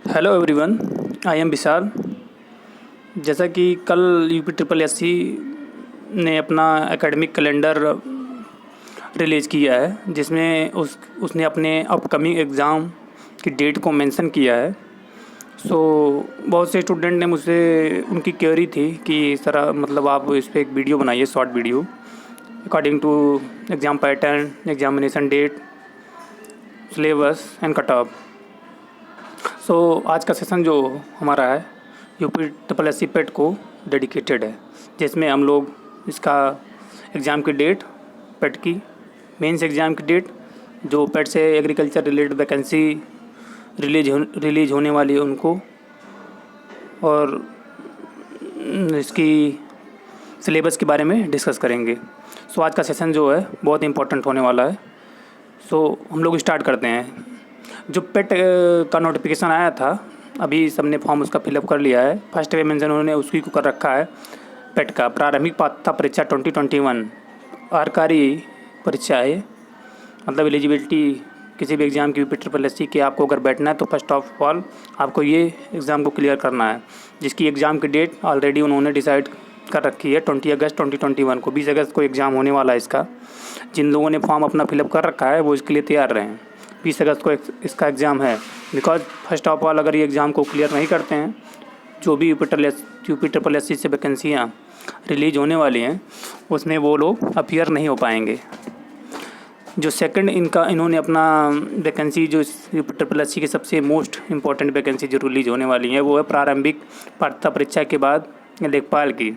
Hello everyone, I am विशाल। जैसा कि कल यूपी ट्रिपल एस सी ने अपना एकेडमिक कैलेंडर रिलीज़ किया है, जिसमें उसने अपने अपकमिंग एग्ज़ाम की डेट को मेंशन किया है। बहुत से स्टूडेंट ने मुझसे उनकी क्वेरी थी कि सर मतलब आप इस पर एक वीडियो बनाइए, short video according to exam pattern, examination date, syllabus and cut off. आज का सेशन जो हमारा है UP triple S C PET को डेडिकेटेड है, जिसमें हम लोग इसका एग्ज़ाम की डेट, पेट की मेंस एग्ज़ाम की डेट, जो पेट से एग्रीकल्चर रिलेटेड वैकेंसी रिलीज होने वाली है उनको, और इसकी सिलेबस के बारे में डिस्कस करेंगे। आज का सेशन जो है बहुत इंपॉर्टेंट होने वाला है। हम लोग स्टार्ट करते हैं। जो पेट का नोटिफिकेशन आया था, अभी सबने फॉर्म उसका फिलअप कर लिया है। फर्स्ट वे मेंशन उन्होंने उसी को कर रखा है। पेट का प्रारंभिक पात्रता परीक्षा 2021 आरकारी परीक्षा है, मतलब एलिजिबिलिटी किसी भी एग्ज़ाम की यूपी ट्रिपल एस सी के आपको अगर बैठना है तो फर्स्ट ऑफ ऑल आपको ये एग्ज़ाम को क्लियर करना है, जिसकी एग्ज़ाम की डेट ऑलरेडी उन्होंने डिसाइड कर रखी है 20 अगस्त 2021 को। 20 अगस्त को एग्ज़ाम होने वाला है इसका। जिन लोगों ने फॉर्म अपना फिलअप कर रखा है वो इसके लिए तैयार रहें। 20 अगस्त को इसका एग्ज़ाम है। बिकॉज फर्स्ट ऑफ ऑल अगर ये एग्ज़ाम को क्लियर नहीं करते हैं, जो भी यूपी ट्रिपल एस सी से वैकेंसियाँ रिलीज होने वाली हैं उसमें वो लोग अपीयर नहीं हो पाएंगे। जो सेकंड इन्होंने अपना वैकेंसी, जो यूपी ट्रिपल एस सी की सबसे मोस्ट इम्पॉर्टेंट वैकेंसी जो रिलीज होने वाली है वो है प्रारंभिक पात्रता परीक्षा के बाद लेखपाल की,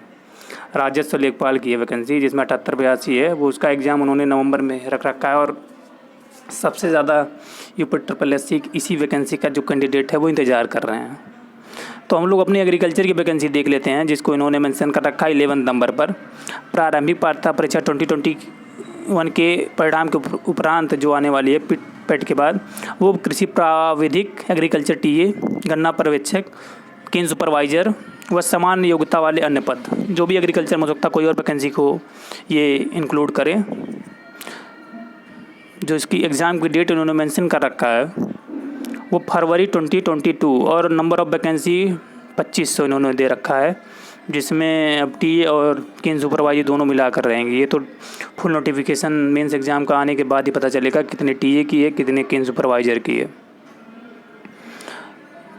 राजस्व लेखपाल की है वैकेंसी, जिसमें 7882 है। वो उसका एग्ज़ाम उन्होंने नवंबर में रख रखा है, और सबसे ज़्यादा यूपी ट्रिपल एस सी इसी वैकेंसी का जो कैंडिडेट है वो इंतज़ार कर रहे हैं। तो हम लोग अपनी एग्रीकल्चर की वैकेंसी देख लेते हैं, जिसको इन्होंने मेंशन कर रखा है 11 नंबर पर। प्रारंभिक पात्रता परीक्षा 2021 के परिणाम के उपरांत जो आने वाली है पेट के बाद, वो कृषि प्राविधिक, एग्रीकल्चर टीए, गन्ना पर्यवेक्षक, केन सुपरवाइज़र व समान योग्यता वाले अन्य पद, जो भी एग्रीकल्चर में हो सकता कोई और वैकेंसी को ये इंक्लूड करें। जो इसकी एग्ज़ाम की डेट उन्होंने मेंशन कर रखा है वो फरवरी 2022, और नंबर ऑफ़ वैकेंसी 2500 इन्होंने दे रखा है, जिसमें अब टी और केन सुपरवाइजर दोनों मिलाकर रहेंगे। ये तो फुल नोटिफिकेशन मेंस एग्ज़ाम का आने के बाद ही पता चलेगा कितने टीए की है, कितने केन सुपरवाइज़र की है।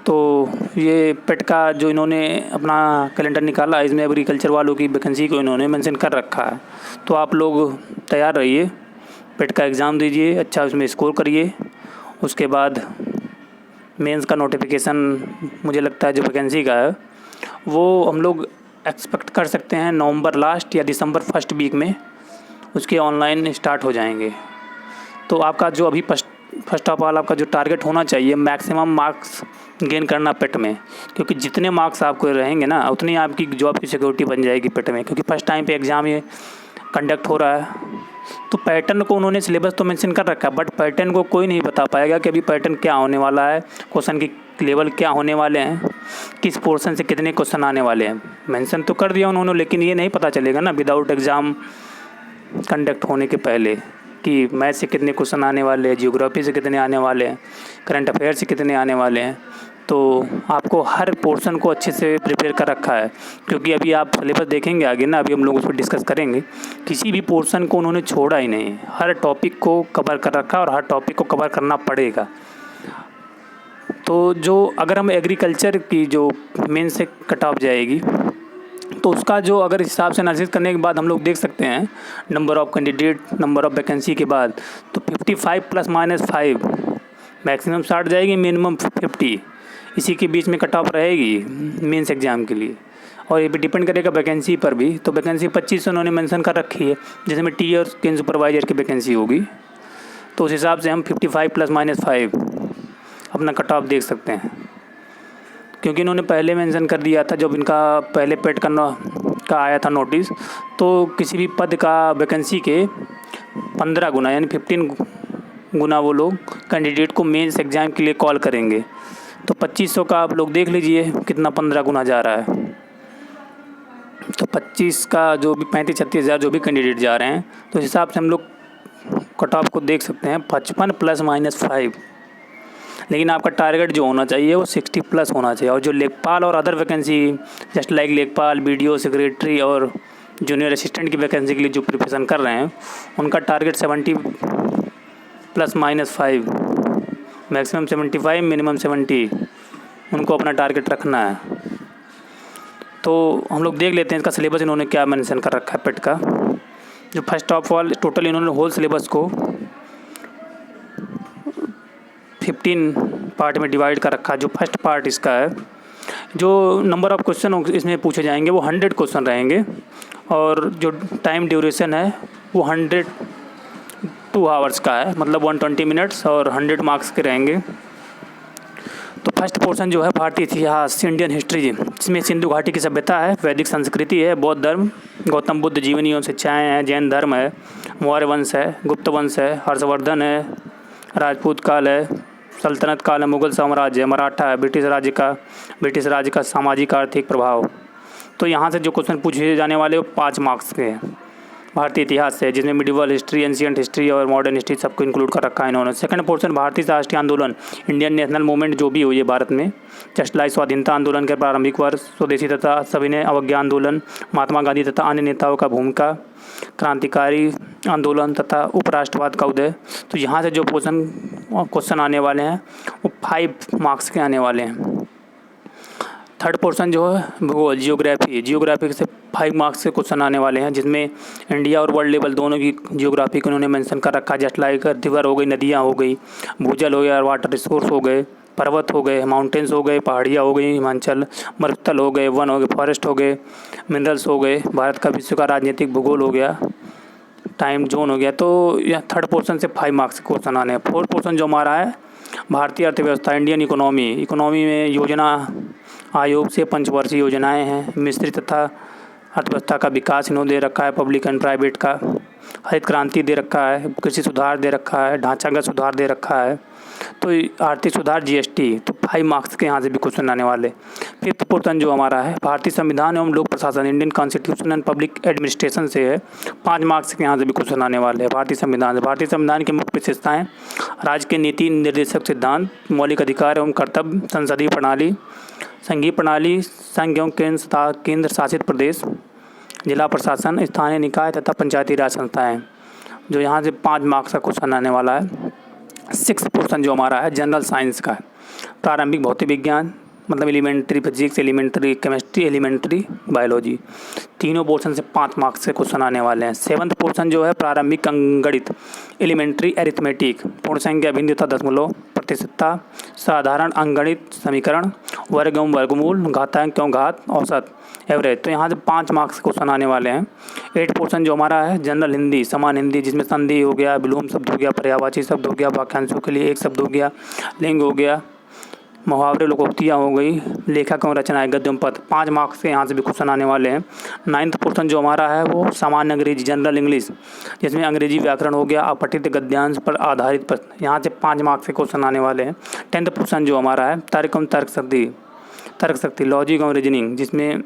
तो ये पेट का जो इन्होंने अपना कैलेंडर निकाला है, इसमें एग्रीकल्चर वालों की वैकेंसी को इन्होंने मेंशन कर रखा है। तो आप लोग तैयार रहिए, पेट का एग्ज़ाम दीजिए, अच्छा उसमें स्कोर करिए। उसके बाद मेंस का नोटिफिकेशन मुझे लगता है जो वैकेंसी का है वो हम लोग एक्सपेक्ट कर सकते हैं नवंबर लास्ट या दिसंबर फर्स्ट वीक में उसके ऑनलाइन स्टार्ट हो जाएंगे। तो आपका जो अभी फर्स्ट ऑफ ऑल आपका जो टारगेट होना चाहिए, मैक्सिमम मार्क्स गेन करना पेट में, क्योंकि जितने मार्क्स आपको रहेंगे ना उतनी आपकी जॉब की सिक्योरिटी बन जाएगी पेट में, क्योंकि फर्स्ट टाइम पे एग्ज़ाम ये कंडक्ट हो रहा है। तो पैटर्न को उन्होंने सिलेबस तो मेंशन कर रखा है, बट पैटर्न को कोई नहीं बता पाएगा कि अभी पैटर्न क्या होने वाला है, क्वेश्चन की लेवल क्या होने वाले हैं, किस पोर्शन से कितने क्वेश्चन आने वाले हैं। मेंशन तो कर दिया उन्होंने, लेकिन ये नहीं पता चलेगा ना विदाउट एग्ज़ाम कंडक्ट होने के पहले कि मैथ से कितने क्वेश्चन आने वाले हैं, जियोग्राफी से कितने आने वाले हैं, करंट अफेयर से कितने आने वाले हैं। तो आपको हर पोर्शन को अच्छे से प्रिपेयर कर रखा है, क्योंकि अभी आप सिलेबस देखेंगे आगे ना, अभी हम लोग उस पर डिस्कस करेंगे। किसी भी पोर्शन को उन्होंने छोड़ा ही नहीं, हर टॉपिक को कवर कर रखा है और हर टॉपिक को कवर करना पड़ेगा। तो जो अगर हम एग्रीकल्चर की जो मेन से कट ऑफ जाएगी, तो उसका जो अगर हिसाब से एनालिसिस करने के बाद हम लोग देख सकते हैं number of candidate, number of vacancy के बाद, तो 55 ± 5 मैक्सिमम 60 जाएगी, मिनिमम 50, इसी के बीच में कट ऑफ रहेगी मेंस एग्ज़ाम के लिए। और ये भी डिपेंड करेगा वैकेंसी पर भी। तो वैकेंसी 25 उन्होंने मेंशन कर रखी है, जिसमें टी और केन सुपरवाइज़र की वैकेंसी होगी। तो उस हिसाब से हम 55 ± 5 अपना कट ऑफ देख सकते हैं, क्योंकि इन्होंने पहले मेंशन कर दिया था जब इनका पहले पेट का आया था नोटिस, तो किसी भी पद का वैकेंसी के 15 गुना यानी 15 गुना वो लोग कैंडिडेट को मेंस एग्ज़ाम के लिए कॉल करेंगे। तो 2500 का आप लोग देख लीजिए कितना 15 गुना जा रहा है। तो 25 का जो भी 35-36 हज़ार जो भी कैंडिडेट जा रहे हैं, तो इस हिसाब से हम लोग कट ऑफ को देख सकते हैं 55 ± 5। लेकिन आपका टारगेट जो होना चाहिए वो 60 प्लस होना चाहिए। और जो लेखपाल और अदर वैकेंसी जस्ट लाइक लेखपाल, BDO, सेक्रेटरी और जूनियर असिस्टेंट की वैकेंसी के लिए जो प्रिपरेशन कर रहे हैं उनका टारगेट 70 ±5, मैक्सिमम 75, मिनिमम 70 उनको अपना टारगेट रखना है। तो हम लोग देख लेते हैं इसका सिलेबस इन्होंने क्या मेंशन कर रखा है पेट का। जो फर्स्ट ऑफ ऑल टोटल इन्होंने होल सिलेबस को 15 पार्ट में डिवाइड कर रखा है। जो फर्स्ट पार्ट इसका है, जो नंबर ऑफ़ क्वेश्चन इसमें पूछे जाएंगे वो 100 क्वेश्चन रहेंगे और जो टाइम ड्यूरेशन है वो 102 आवर्स का है, मतलब 120 मिनट्स और 100 मार्क्स के रहेंगे। तो फर्स्ट पोर्शन जो है भारतीय इतिहास, इंडियन हिस्ट्री, जिसमें सिंधु घाटी की सभ्यता है, वैदिक संस्कृति है, बौद्ध धर्म, गौतम बुद्ध जीवनी एवं शिक्षाएँ हैं, जैन धर्म है, मौर्य वंश है, गुप्त वंश है, हर्षवर्धन है, राजपूत काल है, सल्तनत काल है, मुगल साम्राज्य है, मराठा है, ब्रिटिश राज्य का सामाजिक आर्थिक प्रभाव। तो यहाँ से जो क्वेश्चन पूछे जाने वाले वो 5 मार्क्स के हैं भारतीय इतिहास से, जिसमें मिडिवल हिस्ट्री, एंशियंट हिस्ट्री और मॉडर्न हिस्ट्री सबको इंक्लूड कर रखा है इन्होंने। सेकंड पोर्शन भारतीय राष्ट्रीय आंदोलन, इंडियन नेशनल मूवमेंट जो भी हुई है भारत में, जस्ट लाइक स्वाधीनता आंदोलन के प्रारंभिक वर्ष, स्वदेशी तथा सविनय अवज्ञा आंदोलन, महात्मा गांधी तथा अन्य नेताओं का भूमिका, क्रांतिकारी आंदोलन तथा उपराष्ट्रवाद का उदय। तो यहाँ से जो क्वेश्चन आने वाले हैं वो 5 मार्क्स के आने वाले हैं। थर्ड पोर्शन जो है भूगोल, जियोग्राफी से 5 मार्क्स के क्वेश्चन आने वाले हैं, जिसमें इंडिया और वर्ल्ड लेवल दोनों की जियोग्राफी को उन्होंने मेंशन कर रखा है। जस्ट लाइक रिवर हो गई, नदियाँ हो गई, भूजल हो गया, वाटर रिसोर्स हो गए, पर्वत हो गए, माउंटेन्स हो गए, पहाड़ियाँ हो गई, हिमाचल, मरुस्थल हो गए, वन हो गए, फॉरेस्ट हो गए, मिनरल्स हो गए, भारत का विश्व का राजनीतिक भूगोल हो गया, टाइम जोन हो गया। तो यह थर्ड पोर्शन से 5 मार्क्स के क्वेश्चन आने हैं। फोर्थ पोर्शन जो हमारा है भारतीय अर्थव्यवस्था, इंडियन इकोनॉमी में योजना आयोग से पंचवर्षीय योजनाएं हैं, मिश्रित तथा अर्थव्यवस्था का विकास इन्होंने दे रखा है, पब्लिक एंड प्राइवेट का, हरित क्रांति दे रखा है, कृषि सुधार दे रखा है, ढांचागत सुधार दे रखा है, तो आर्थिक सुधार, GST। तो 5 मार्क्स के यहाँ से भी क्वेश्चन आने वाले। फिफ्थ पोर्शन जो हमारा है भारतीय संविधान एवं लोक प्रशासन, Indian constitution and public administration से है, 5 मार्क्स के यहाँ से भी क्वेश्चन आने वाले हैं। भारतीय संविधान की मुख्य विशेषताएँ, राज्य के नीति निर्देशक सिद्धांत, मौलिक अधिकार एवं कर्तव्य, संसदीय प्रणाली, संघीय प्रणाली, संघ एवं केंद्र शासित प्रदेश, जिला प्रशासन, स्थानीय निकाय तथा पंचायती राज संस्थाएँ, जो यहाँ से 5 मार्क्स का क्वेश्चन आने वाला है। 6th पोर्शन जो हमारा है जनरल साइंस का है, प्रारंभिक भौतिक विज्ञान, मतलब elementary physics, elementary chemistry, elementary biology, तीनों पोर्शन से 5 मार्क्स के क्वेश्चन आने वाले हैं। 7th पोर्शन जो है प्रारंभिक अंकगणित, एलिमेंट्री अरिथमेटिक, पूर्ण संख्या, भिन्न तथा दशमलव, प्रतिशतता, साधारण अंकगणित, समीकरण, वर्ग एवं वर्गमूल, घातांक एवं घात, औसत, एवरेज। तो यहाँ से 5 मार्क्स के क्वेश्चन आने वाले हैं। 8th पोर्शन जो हमारा है जनरल हिंदी, समान हिंदी, जिसमें संधि हो गया, विलोम शब्द हो गया, पर्यायवाची शब्द हो गया, वाक्यांशों के लिए एक शब्द हो गया, लिंग हो गया, मुहावरे, लोकोक्तियाँ हो गई, लेखक एवं रचनाएं, गद्य एवं पद। 5 मार्क्स के यहाँ से भी क्वेश्चन आने वाले हैं। 9th पोर्शन जो हमारा है वो सामान्य अंग्रेजी, जनरल इंग्लिश, जिसमें अंग्रेजी व्याकरण हो गया, अपठित गद्यांश पर आधारित प्रश्न, यहाँ से 5 मार्क्स के क्वेश्चन आने वाले हैं। 10th पोर्शन जो हमारा है तर्क एवं तर्क शक्ति, लॉजिक एवं रीजनिंग, जिसमें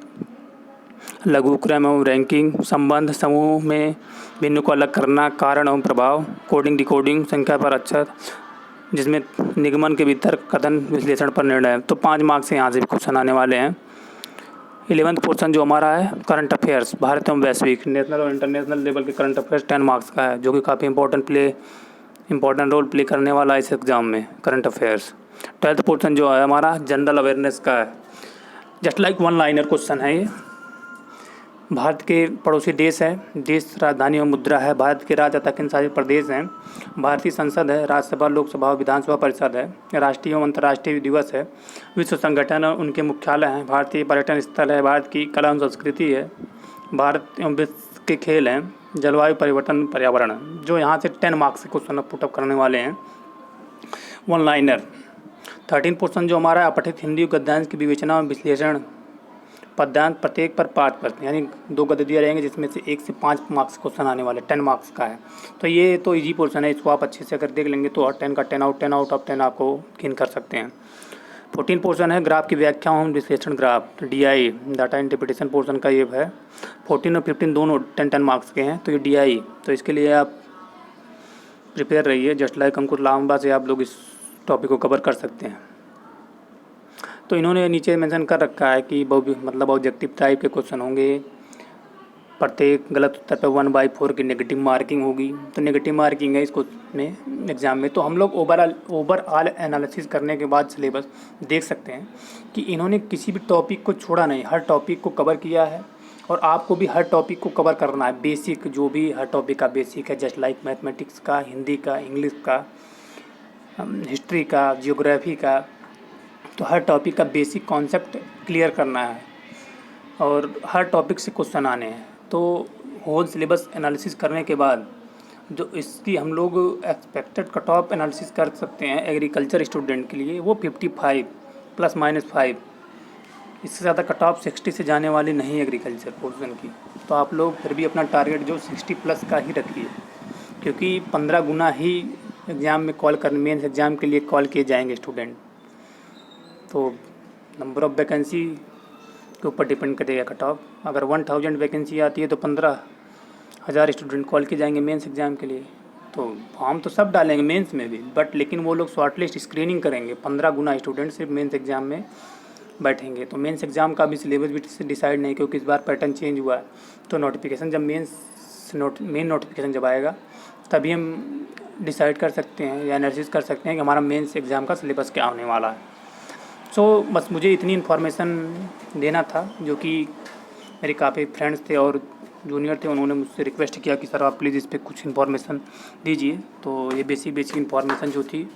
लघु क्रम एवं रैंकिंग, संबंध, समूह में भिन्न को अलग करना, कारण एवं प्रभाव, कोडिंग डिकोडिंग, संख्या पर अक्षर, जिसमें निगमन के भीतर कथन विश्लेषण पर निर्णय। तो 5 मार्क्स से यहाँ से भी क्वेश्चन आने वाले हैं। 11th पोर्शन जो हमारा है करंट अफेयर्स, भारत एवं वैश्विक, नेशनल और इंटरनेशनल लेवल के करंट अफेयर्स 10 मार्क्स का है, जो कि काफ़ी इंपॉर्टेंट रोल प्ले करने वाला है इस एग्ज़ाम में, करंट अफेयर्स। 12th पोर्शन जो है हमारा जनरल अवेयरनेस का है, जस्ट लाइक 1 लाइनर क्वेश्चन है ये। भारत के पड़ोसी देश है, देश राजधानी एवं मुद्रा है, भारत के राज्य तथा केंद्र शासित प्रदेश हैं, भारतीय संसद है, राज्यसभा, लोकसभा, विधानसभा परिषद है, राष्ट्रीय एवं अंतर्राष्ट्रीय दिवस है, विश्व संगठन और उनके मुख्यालय हैं, भारतीय पर्यटन स्थल है, भारत की कला एवं संस्कृति है, भारत एवं विश्व के खेल हैं, जलवायु परिवर्तन, पर्यावरण। जो यहाँ से 10 मार्क्स से क्वेश्चन पुटअप करने वाले हैं, 1 लाइनर। 13 पोर्शन जो हमारा अपठित हिंदी गद्यांश की विवेचना और विश्लेषण, पद्यांश, प्रत्येक पर 5 प्रश्न, यानी 2 गद्य दिए रहेंगे, जिसमें से 1 से 5 मार्क्स क्वेश्चन आने वाले, 10 मार्क्स का है। तो ये तो इजी पोर्शन है, इसको आप अच्छे से अगर देख लेंगे तो 10 का 10 आउट ऑफ 10 आपको गेन कर सकते हैं। 14 पोर्शन है ग्राफ की व्याख्या एवं विश्लेषण, graph, DI data interpretation portion का ये है। 14 और 15 दोनों 10 मार्क्स के हैं। तो ये DI, तो इसके लिए आप प्रिपेयर रहिए, जस्ट लाइक हमको लंबा से आप लोग इस टॉपिक को कवर कर सकते हैं। तो इन्होंने नीचे मेंशन कर रखा है कि मतलब ऑब्जेक्टिव टाइप के क्वेश्चन होंगे, प्रत्येक गलत उत्तर पर 1/4 की नेगेटिव मार्किंग होगी। तो नेगेटिव मार्किंग है इसको में एग्ज़ाम में। तो हम लोग ओवरऑल एनालिसिस करने के बाद सिलेबस देख सकते हैं कि इन्होंने किसी भी टॉपिक को छोड़ा नहीं, हर टॉपिक को कवर किया है। और आपको भी हर टॉपिक को कवर करना है, बेसिक जो भी हर टॉपिक का बेसिक है, जस्ट लाइक मैथमेटिक्स का, हिंदी का, इंग्लिश का, हिस्ट्री का, जियोग्राफी का। तो हर टॉपिक का बेसिक कॉन्सेप्ट क्लियर करना है और हर टॉपिक से क्वेश्चन आने हैं। तो होल सिलेबस एनालिसिस करने के बाद जो इसकी हम लोग एक्सपेक्टेड कट ऑफ एनालिसिस कर सकते हैं एग्रीकल्चर स्टूडेंट के लिए, वो 55 ±5। इससे ज़्यादा कट ऑफ 60 से जाने वाली नहीं एग्रीकल्चर पोर्शन की। तो आप लोग फिर भी अपना टारगेट जो 60+ का ही रखिए, क्योंकि 15 गुना ही एग्ज़ाम में मेंस एग्ज़ाम के लिए कॉल किए जाएंगे स्टूडेंट। तो नंबर ऑफ़ वैकेंसी के ऊपर डिपेंड करेगा कट ऑफ। अगर 1000 वैकेंसी आती है तो 15,000 स्टूडेंट कॉल किए जाएंगे मेंस एग्ज़ाम के लिए। तो फॉर्म तो सब डालेंगे मेंस में भी, बट लेकिन वो लोग शॉर्टलिस्ट स्क्रीनिंग करेंगे। 15 गुना स्टूडेंट सिर्फ मेंस एग्ज़ाम में बैठेंगे। तो मेंस एग्ज़ाम का भी सिलेबस भी डिसाइड नहीं, क्योंकि इस बार पैटर्न चेंज हुआ है। तो नोटिफिकेशन जब मेन नोटिफिकेशन जब आएगा तभी हम डिसाइड कर सकते हैं या एनालिसिस कर सकते हैं कि हमारा मेंस एग्ज़ाम का सिलेबस क्या होने वाला है। सो बस मुझे इतनी इन्फॉर्मेशन देना था, जो कि मेरे काफ़ी फ्रेंड्स थे और जूनियर थे, उन्होंने मुझसे रिक्वेस्ट किया कि सर आप प्लीज़ इस पर कुछ इन्फॉर्मेशन दीजिए। तो ये बेसिक इन्फॉर्मेशन जो थी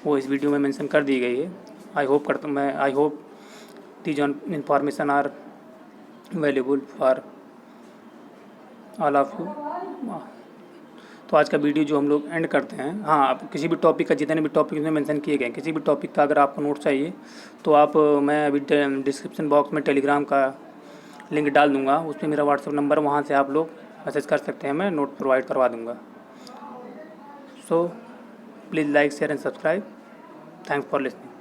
वो इस वीडियो में मेंशन कर दी गई है। I hope these information are valuable for all of you. तो आज का वीडियो जो हम लोग एंड करते हैं। हाँ, आप किसी भी टॉपिक का, जितने भी टॉपिक में मेंशन किए गए, किसी भी टॉपिक का अगर आपको नोट चाहिए तो आप मैं अभी डिस्क्रिप्शन बॉक्स में टेलीग्राम का लिंक डाल दूँगा, उस पर मेरा व्हाट्सएप नंबर, वहाँ से आप लोग मैसेज कर सकते हैं, मैं नोट प्रोवाइड करवा दूँगा। So please like, share and subscribe. Thanks for listening.